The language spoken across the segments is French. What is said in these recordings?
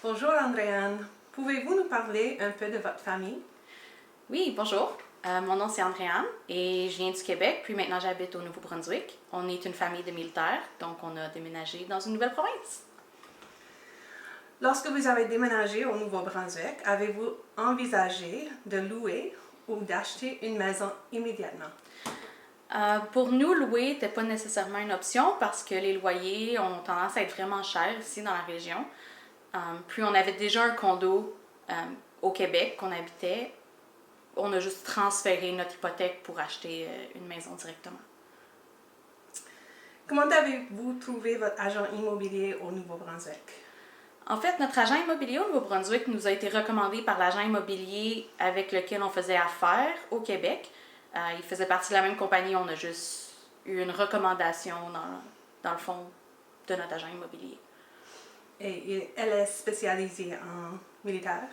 Bonjour Andréane, pouvez-vous nous parler un peu de votre famille? Oui, bonjour. Mon nom c'est Andréane et je viens du Québec, puis maintenant j'habite au Nouveau-Brunswick. On est une famille de militaires, donc on a déménagé dans une nouvelle province. Lorsque vous avez déménagé au Nouveau-Brunswick, avez-vous envisagé de louer ou d'acheter une maison immédiatement? Pour nous, louer n'était pas nécessairement une option parce que les loyers ont tendance à être vraiment chers ici dans la région. Puis on avait déjà un condo au Québec qu'on habitait. On a juste transféré notre hypothèque pour acheter une maison directement. Comment avez-vous trouvé votre agent immobilier au Nouveau-Brunswick? En fait, notre agent immobilier au Nouveau-Brunswick nous a été recommandé par l'agent immobilier avec lequel on faisait affaire au Québec. Il faisait partie de la même compagnie, on a juste eu une recommandation dans le fond de notre agent immobilier. Et elle est spécialisée en militaire?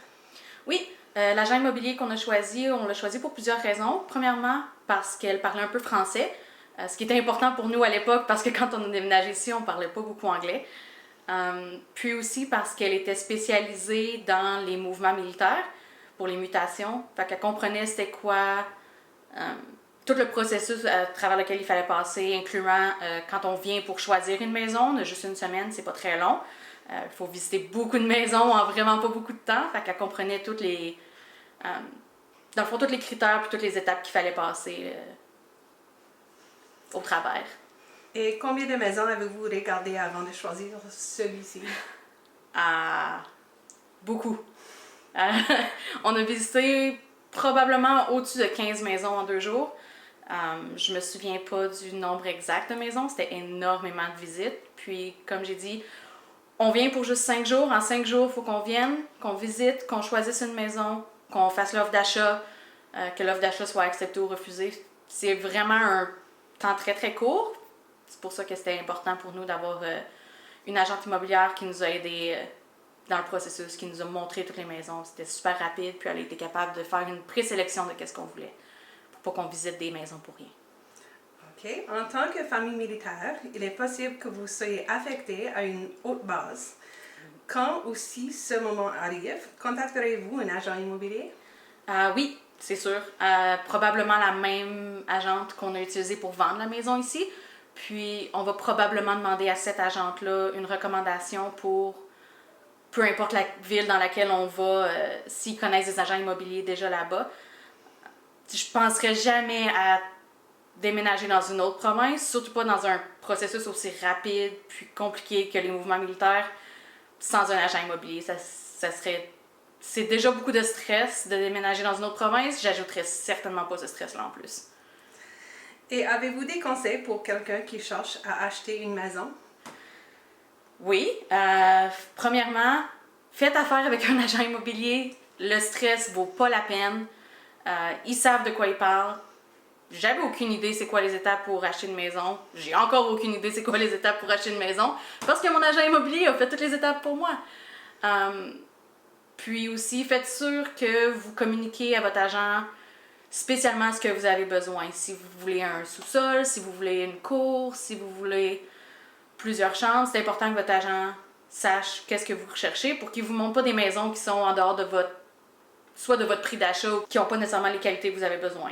Oui, l'agent immobilier qu'on a choisi, on l'a choisi pour plusieurs raisons. Premièrement, parce qu'elle parlait un peu français, ce qui était important pour nous à l'époque parce que quand on a déménagé ici, on ne parlait pas beaucoup anglais. Puis aussi parce qu'elle était spécialisée dans les mouvements militaires pour les mutations. Fait qu'elle comprenait c'était quoi tout le processus à travers lequel il fallait passer, incluant quand on vient pour choisir une maison, on a juste une semaine, c'est pas très long. Il faut visiter beaucoup de maisons en vraiment pas beaucoup de temps. Fait qu'elle comprenait toutes les, dans le fond, tous les critères et toutes les étapes qu'il fallait passer au travers. Et combien de maisons avez-vous regardé avant de choisir celui-ci? Beaucoup. On a visité probablement au-dessus de 15 maisons en 2 jours. Je me souviens pas du nombre exact de maisons, c'était énormément de visites. Puis, comme j'ai dit, on vient pour juste 5 jours. En 5 jours, il faut qu'on vienne, qu'on visite, qu'on choisisse une maison, qu'on fasse l'offre d'achat, que l'offre d'achat soit acceptée ou refusée. C'est vraiment un temps très très court. C'est pour ça que c'était important pour nous d'avoir une agente immobilière qui nous a aidés dans le processus, qui nous a montré toutes les maisons. C'était super rapide, puis elle a été capable de faire une présélection de ce qu'on voulait, pour pas qu'on visite des maisons pour rien. OK. En tant que famille militaire, il est possible que vous soyez affecté à une haute base. Quand ou si ce moment arrive, contacterez-vous un agent immobilier? Oui, c'est sûr. Probablement la même agente qu'on a utilisée pour vendre la maison ici. Puis, on va probablement demander à cette agente-là une recommandation pour peu importe la ville dans laquelle on va, s'ils connaissent des agents immobiliers déjà là-bas. Je ne penserais jamais à déménager dans une autre province, surtout pas dans un processus aussi rapide puis compliqué que les mouvements militaires sans un agent immobilier. Ça serait... C'est déjà beaucoup de stress de déménager dans une autre province. J'ajouterais certainement pas ce stress-là en plus. Et avez-vous des conseils pour quelqu'un qui cherche à acheter une maison? Oui. Premièrement, faites affaire avec un agent immobilier. Le stress vaut pas la peine. Ils savent de quoi ils parlent. J'avais aucune idée c'est quoi les étapes pour acheter une maison. J'ai encore aucune idée c'est quoi les étapes pour acheter une maison parce que mon agent immobilier a fait toutes les étapes pour moi. Puis aussi, faites sûr que vous communiquez à votre agent spécialement ce que vous avez besoin. Si vous voulez un sous-sol, si vous voulez une cour, si vous voulez plusieurs chambres, c'est important que votre agent sache qu'est-ce que vous recherchez pour qu'il ne vous montre pas des maisons qui sont en dehors de votre, soit de votre prix d'achat ou qui n'ont pas nécessairement les qualités que vous avez besoin.